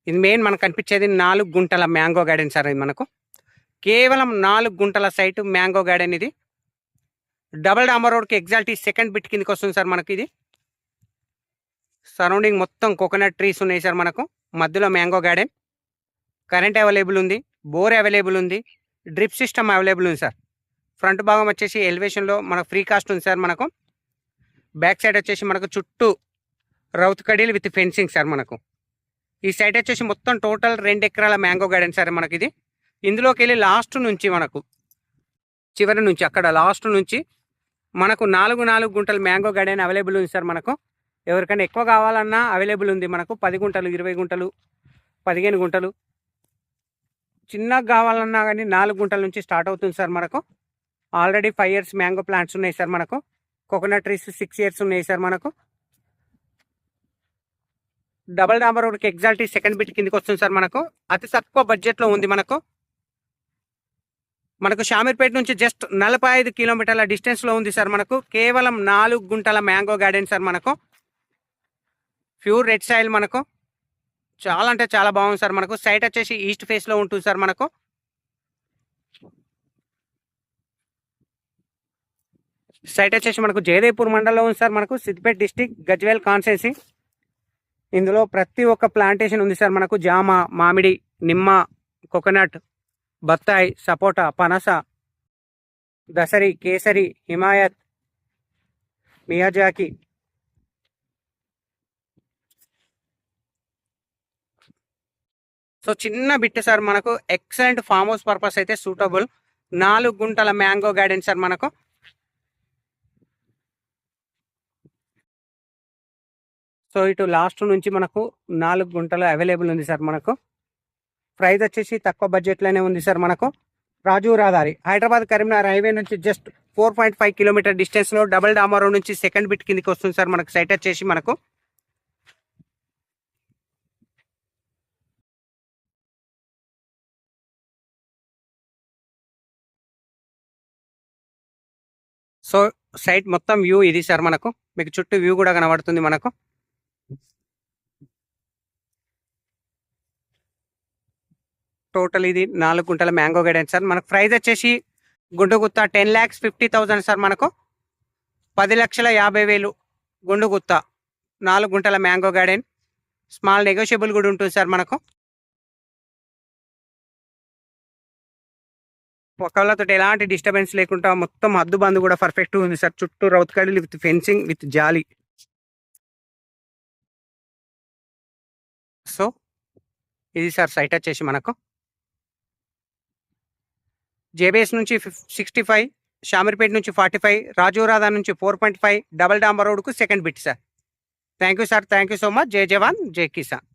ఇది మెయిన్ మనకు కనిపించేది 4 గుంటల మ్యాంగో గార్డెన్ సార్. ఇది మనకు కేవలం 4 గుంటల సైటు మ్యాంగో గార్డెన్. ఇది డబల్ డాంబర్ రోడ్కి ఎగ్జాక్ట్ సెకండ్ బిట్ కిందకి వస్తుంది సార్ మనకి. ఇది సరౌండింగ్ మొత్తం కోకోనట్ ట్రీస్ ఉన్నాయి సార్ మనకు. మధ్యలో మ్యాంగో గార్డెన్, కరెంట్ అవైలబుల్ ఉంది, బోర్ అవైలబుల్ ఉంది, డ్రిప్ సిస్టమ్ అవైలబుల్ ఉంది సార్. ఫ్రంట్ భాగం వచ్చేసి ఎలివేషన్లో మనకు ఫ్రీ కాస్ట్ ఉంది సార్ మనకు. బ్యాక్ సైడ్ వచ్చేసి మనకు చుట్టూ రౌత్ కడీలు విత్ ఫెన్సింగ్ సార్ మనకు. ఈ సైడ్ వచ్చేసి మొత్తం టోటల్ 2 ఎకరాల మ్యాంగో గార్డెన్ సార్ మనకి. ఇది ఇందులోకి వెళ్ళి లాస్ట్ నుంచి మనకు చివరి నుంచి అక్కడ లాస్ట్ నుంచి మనకు 4 గుంటల మ్యాంగో గార్డెన్ అవైలబుల్ ఉంది సార్ మనకు. ఎవరికైనా ఎక్కువ కావాలన్నా అవైలబుల్ ఉంది మనకు. 10 గుంటలు, 20 గుంటలు, 15 గుంటలు, చిన్నగా కావాలన్నా కానీ 4 గుంటల నుంచి స్టార్ట్ అవుతుంది సార్ మనకు. ఆల్రెడీ 5 ఇయర్స్ మ్యాంగో ప్లాంట్స్ ఉన్నాయి సార్ మనకు. కోకోనట్ ట్రీస్ 6 ఇయర్స్ ఉన్నాయి సార్ మనకు. డబల్ డాంబర్ రోడ్కి ఎగ్జాక్ట్ సెకండ్ బిట్ కిందకి వస్తుంది సార్ మనకు. అతి తక్కువ బడ్జెట్లో ఉంది మనకు. షామీర్పేట నుంచి జస్ట్ 45 కిలోమీటర్ల డిస్టెన్స్లో ఉంది సార్ మనకు. కేవలం 4 గుంటల మ్యాంగో గార్డెన్ సార్ మనకు. ప్యూర్ రెడ్ సాయిల్ మనకు. చాలా అంటే చాలా బాగుంది సార్ మనకు. సైట్ వచ్చేసి ఈస్ట్ ఫేస్లో ఉంటుంది సార్ మనకు. సైట్ వచ్చేసి మనకు జయదేవ్పూర్ మండలంలో ఉంది సార్ మనకు. Siddipet district, Gajwel constituency. ఇందులో ప్రతి ఒక్క ప్లాంటేషన్ ఉంది సార్ మనకు. జామ, మామిడి, నిమ్మ, కోకోనట్, బత్తాయి, సపోటా, పనస, దసరి, కేసరి, హిమాయత్, మియాజాకి, సో చిన్న బిట్ సార్ మనకు. ఎక్సలెంట్ ఫామ్ హౌస్ పర్పస్ అయితే సూటబుల్. 4 గుంటల మ్యాంగో గార్డెన్ సార్ మనకు. సో ఇటు లాస్ట్ నుంచి మనకు 4 గుంటలు అవైలబుల్ ఉంది సార్ మనకు. ప్రైస్ వచ్చేసి తక్కువ బడ్జెట్లోనే ఉంది సార్ మనకు. రాజు రహదారి, హైదరాబాద్ కరీంనగర్ హైవే నుంచి జస్ట్ 4.5 కిలోమీటర్ డిస్టెన్స్లో డబల్ డాంబర్ రోడ్ నుంచి సెకండ్ బిట్ కిందకి వస్తుంది సార్ మనకు. సైట్ వచ్చేసి మనకు సో సైట్ మొత్తం వ్యూ ఇది సార్ మనకు. మీకు చుట్టూ వ్యూ కూడా కనబడుతుంది మనకు. టోటల్ ఇది 4 గుంటల మ్యాంగో గార్డెన్ సార్ మనకు. ప్రైస్ వచ్చేసి గుండుగుత్త 10,50,000 సార్ మనకు. 10,50,000 గుండుగుత్త 4 గుంటల మ్యాంగో గార్డెన్. స్మాల్ నెగోషియబుల్ కూడా ఉంటుంది సార్ మనకు. ఒకళ్ళతో ఎలాంటి డిస్టర్బెన్స్ లేకుండా మొత్తం హద్దు బంద్ కూడా పర్ఫెక్ట్ ఉంది సార్. చుట్టూ రౌత్ కడీలు విత్ ఫెన్సింగ్ విత్ జాలి. సో ఇది సార్ సైట్ వచ్చేసి మనకు. జేబీఎస్ నుంచి 65, షామీర్పేట నుంచి 45, రాజు రాధా నుంచి 4.5, డబల్ డాంబర్ రోడ్కు second bit sir. Thank you sir. Thank you so much. జై జవాన్, జై కిసాన్.